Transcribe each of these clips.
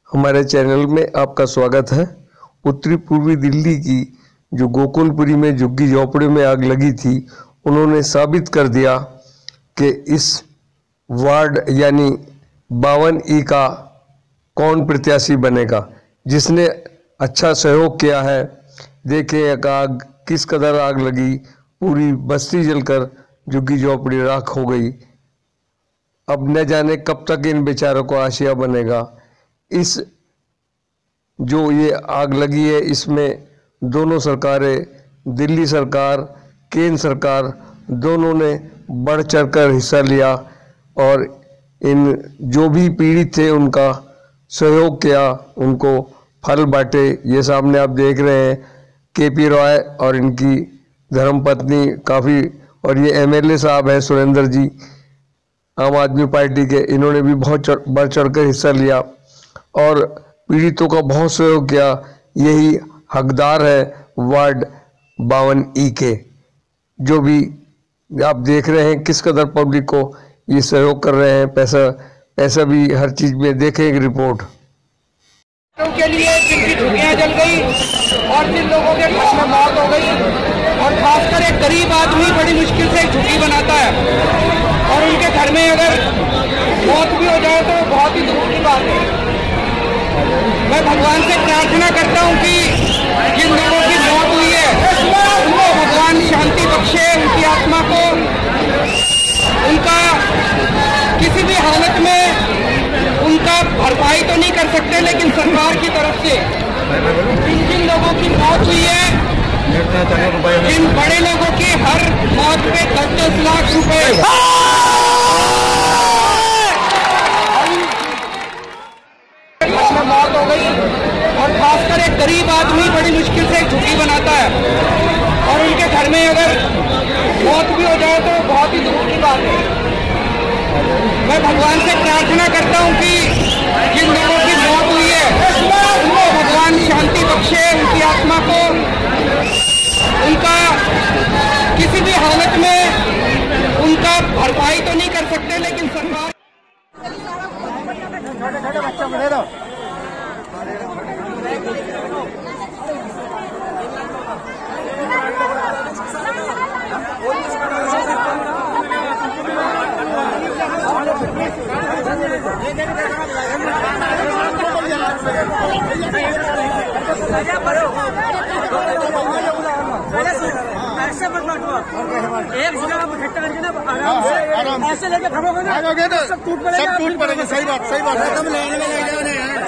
हमारे चैनल में आपका स्वागत है। उत्तरी पूर्वी दिल्ली की जो गोकुलपुरी में झुग्गी झोपड़ी में आग लगी थी, उन्होंने साबित कर दिया कि इस वार्ड यानी 52E का कौन प्रत्याशी बनेगा, जिसने अच्छा सहयोग किया है। देखिए आग किस कदर आग लगी, पूरी बस्ती जलकर झुग्गी झोपड़ी राख हो गई। अब न जाने कब तक इन बेचारों को आशिया बनेगा। इस जो ये आग लगी है, इसमें दोनों सरकारें, दिल्ली सरकार, केंद्र सरकार, दोनों ने बढ़ चढ़कर हिस्सा लिया और इन जो भी पीड़ित थे उनका सहयोग किया, उनको फल बांटे। ये सामने आप देख रहे हैं KP रॉय और इनकी धर्मपत्नी काफ़ी, और ये MLA साहब हैं सुरेंद्र जी, आम आदमी पार्टी के। इन्होंने भी बहुत बढ़ चढ़कर हिस्सा लिया और पीड़ितों का बहुत सहयोग किया। यही हकदार है वार्ड 52E के। जो भी आप देख रहे हैं किस कदर पब्लिक को ये सहयोग कर रहे हैं, पैसा भी हर चीज में। देखें एक रिपोर्ट। के लिए जिनकी झुग्गियां जल गई और जिन लोगों के घर में मौत हो गई, और खासकर एक गरीब आदमी बड़ी मुश्किल से एक झुग्गी बनाता है और उनके घर में अगर मौत भी हो जाए तो बहुत ही दुख की बात है। मैं भगवान से प्रार्थना करता हूं कि जिन लोगों की मौत हुई है उनको भगवान शांति बख्शे, उनकी आत्मा को, उनका किसी भी हालत में उनका भरपाई तो नहीं कर सकते, लेकिन सरकार की तरफ से जिन लोगों की मौत हुई है, जिन बड़े लोगों की हर मौत पे 10-10 लाख रुपए मौत हो गई, और खासकर एक गरीब आदमी बड़ी मुश्किल से एक झुग्गी बनाता है और उनके घर में अगर मौत भी हो जाए तो बहुत ही दुख की बात है। मैं भगवान से प्रार्थना करता हूं कि जिन लोगों की मौत हुई है उनको भगवान शांति बख्शे, उनकी आत्मा को, उनका किसी भी हालत में उनका भरपाई तो नहीं कर सकते, लेकिन सरकार एक जगह पर इकट्ठा करके ना आराम से ऐसे लेके खड़े हो गए ना, सब टूट पड़ेगा। सही बात है। तुम लेने में लग जाओ ना यार।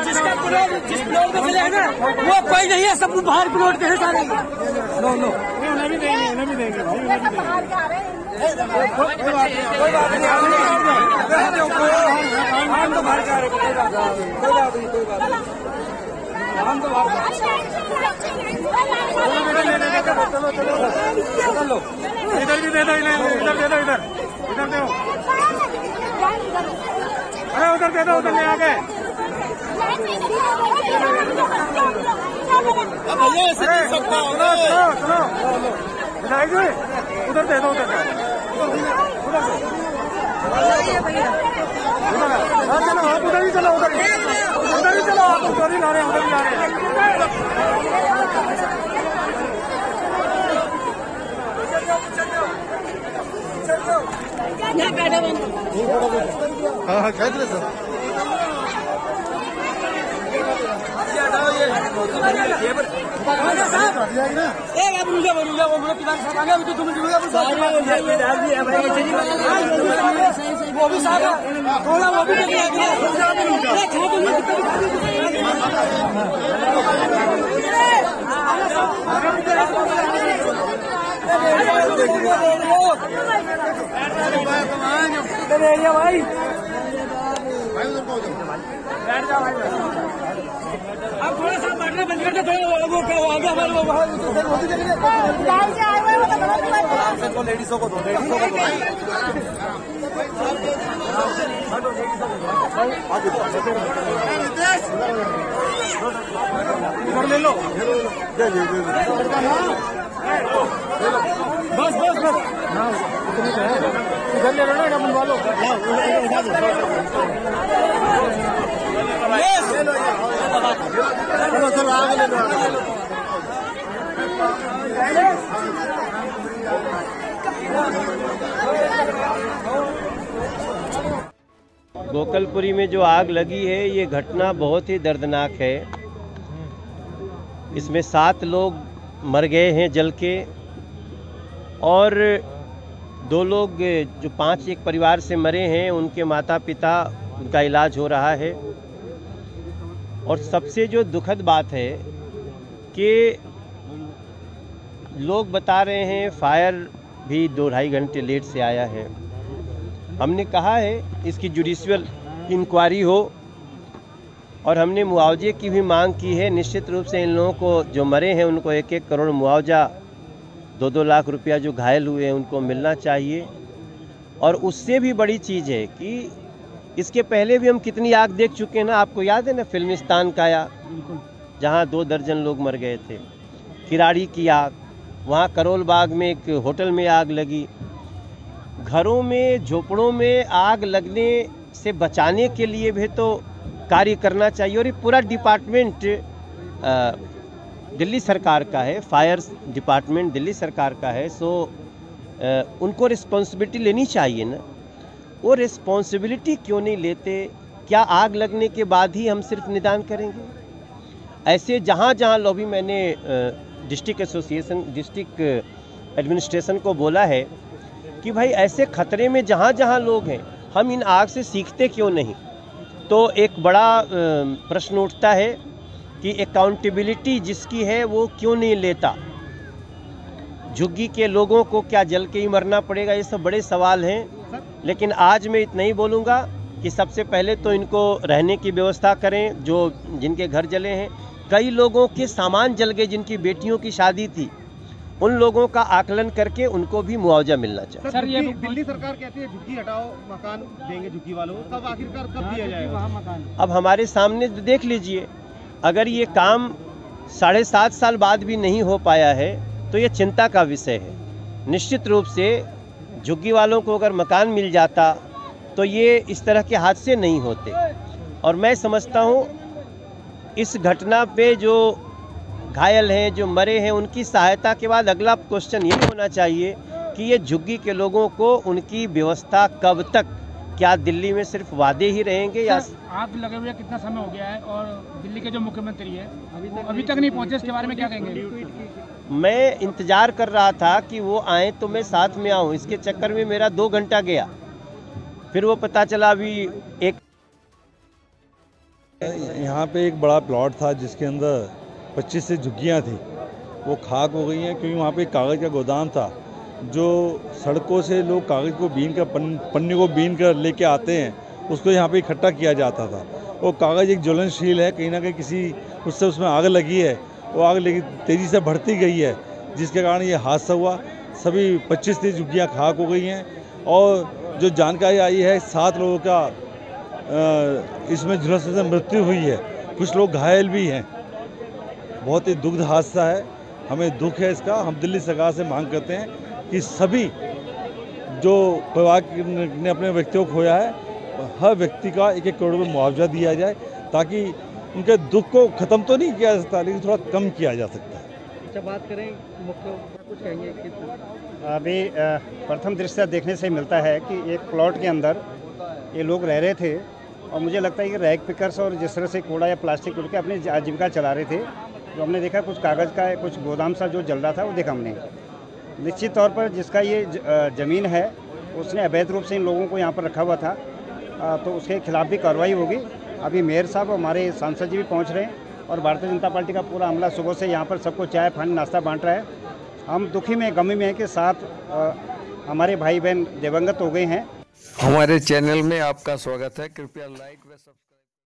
जिसका जिस प्लॉट में चलेगा ना वो कोई नहीं है, सब बाहर प्लॉट के सारे। नो उन्हें भी देंगे कोई बात नहीं। हम तो बाहर जा रहे हम तो चलो इधर भी दे दो, इधर दे दो, इधर दो, अरे उधर दे दो, उधर ले आ गए। भैया ऐसे नहीं सकता, सुनो उधर दे दो, उधर चलो आप उधर ही चलो, उधर ही चलो, आप उधर ही ला रहे हैं, उधर ही ला रहे हैं। हाँ खेद रहे सर। वो भी साहब थोड़ा वो भी भाई बैठ जाओ भाई। अब थोड़ा सा बैठना बंद करके थोड़ा वो क्या आगे हमारे वो लेडीजों को दो, इधर ले लो, बस गोकलपुरी में जो आग लगी है ये घटना बहुत ही दर्दनाक है। इसमें 7 लोग मर गए हैं जल के और 2 लोग जो 5 एक परिवार से मरे हैं उनके माता पिता उनका इलाज हो रहा है। और सबसे जो दुखद बात है कि लोग बता रहे हैं फायर भी 2-2.5 घंटे लेट से आया है। हमने कहा है इसकी जुडिशियल इंक्वायरी हो और हमने मुआवजे की भी मांग की है। निश्चित रूप से इन लोगों को जो मरे हैं उनको 1-1 करोड़ मुआवजा, 2-2 लाख रुपया जो घायल हुए हैं उनको मिलना चाहिए। और उससे भी बड़ी चीज़ है कि इसके पहले भी हम कितनी आग देख चुके हैं ना। आपको याद है ना फिल्मिस्तान का आग, जहाँ 2 दर्जन लोग मर गए थे। किराड़ी की आग, वहाँ करोल बाग में एक होटल में आग लगी। घरों में, झोपड़ों में आग लगने से बचाने के लिए भी तो कार्य करना चाहिए। और ये पूरा डिपार्टमेंट दिल्ली सरकार का है, फायर डिपार्टमेंट दिल्ली सरकार का है। सो उनको रिस्पॉन्सिबिलिटी लेनी चाहिए ना। वो रिस्पॉन्सिबिलिटी क्यों नहीं लेते? क्या आग लगने के बाद ही हम सिर्फ निदान करेंगे? ऐसे जहाँ जहाँ लॉबी मैंने डिस्ट्रिक्ट एसोसिएशन, डिस्ट्रिक्ट एडमिनिस्ट्रेशन को बोला है कि भाई ऐसे खतरे में जहाँ जहाँ लोग हैं हम इन आग से सीखते क्यों नहीं। तो एक बड़ा प्रश्न उठता है कि अकाउंटेबिलिटी जिसकी है वो क्यों नहीं लेता। झुग्गी के लोगों को क्या जल के ही मरना पड़ेगा? ये सब बड़े सवाल हैं। लेकिन आज मैं इतना ही बोलूँगा कि सबसे पहले तो इनको रहने की व्यवस्था करें जो जिनके घर जले हैं। कई लोगों के सामान जल गए, जिनकी बेटियों की शादी थी, उन लोगों का आकलन करके उनको भी मुआवजा मिलना चाहिए। सर, ये दिल्ली सरकार कहती है झुग्गी हटाओ, मकान देंगे झुग्गी वालों को, कब आखिरकार कब दिया जाएगा मकान? अब हमारे सामने देख लीजिए, अगर ये काम 7.5 साल बाद भी नहीं हो पाया है तो ये चिंता का विषय है। निश्चित रूप से झुग्गी वालों को अगर मकान मिल जाता तो ये इस तरह के हादसे नहीं होते। और मैं समझता हूँ इस घटना पे जो घायल हैं, जो मरे हैं, उनकी सहायता के बाद अगला क्वेश्चन ये होना चाहिए कि ये झुग्गी के लोगों को उनकी व्यवस्था कब तक, क्या दिल्ली में सिर्फ वादे ही रहेंगे या? आग लगे हुए कितना समय हो गया है और दिल्ली के जो मुख्यमंत्री है अभी तक नहीं पहुंचे, इसके बारे में क्या कहेंगे? मैं इंतजार कर रहा था कि वो आए तो मैं साथ में आऊं। इसके चक्कर में मेरा 2 घंटा गया, फिर वो पता चला अभी एक यहाँ पे एक बड़ा प्लॉट था जिसके अंदर 25 से झुग्गियाँ थी, वो खाक हो गई हैं क्योंकि वहाँ पे कागज़ का गोदाम था। जो सड़कों से लोग कागज़ को बीन कर, पन्नी को बीन कर लेके आते हैं, उसको यहाँ पे इकट्ठा किया जाता था। वो कागज़ एक ज्वलनशील है, कहीं ना कहीं किसी उससे उसमें आग लगी है, वो आग लगी तेज़ी से बढ़ती गई है, जिसके कारण ये हादसा हुआ। सभी 25 से झुग्गियाँ खाक हो गई हैं और जो जानकारी आई है 7 लोगों का इसमें झुलस से मृत्यु हुई है, कुछ लोग घायल भी हैं। बहुत ही दुखद हादसा है, हमें दुख है इसका। हम दिल्ली सरकार से मांग करते हैं कि सभी जो परिवार ने अपने व्यक्तियों को खोया है, हर व्यक्ति का 1-1 करोड़ रुपये मुआवजा दिया जाए, ताकि उनके दुख को ख़त्म तो नहीं किया जा सकता लेकिन थोड़ा कम किया जा सकता है। अच्छा, बात करें मुख्य, कुछ कहेंगे कि अभी प्रथम दृष्टया देखने से मिलता है कि एक प्लॉट के अंदर ये लोग रह रहे थे और मुझे लगता है कि रैक पिकर्स और जिस तरह से कूड़ा या प्लास्टिक उड़ के अपनी आजीविका चला रहे थे। जो हमने देखा कुछ कागज़ का कुछ गोदाम सा जो जल रहा था वो देखा हमने। निश्चित तौर पर जिसका ये ज़मीन है उसने अवैध रूप से इन लोगों को यहाँ पर रखा हुआ था, तो उसके खिलाफ भी कार्रवाई होगी। अभी मेयर साहब हमारे सांसद जी भी पहुँच रहे हैं और भारतीय जनता पार्टी का पूरा अमला सुबह से यहाँ पर सबको चाय पानी नाश्ता बांट रहा है। हम दुखी में, गमी में हैं कि 7 हमारे भाई बहन दिवंगत हो गए हैं। हमारे चैनल में आपका स्वागत है। कृपया लाइक व सब्सक्राइब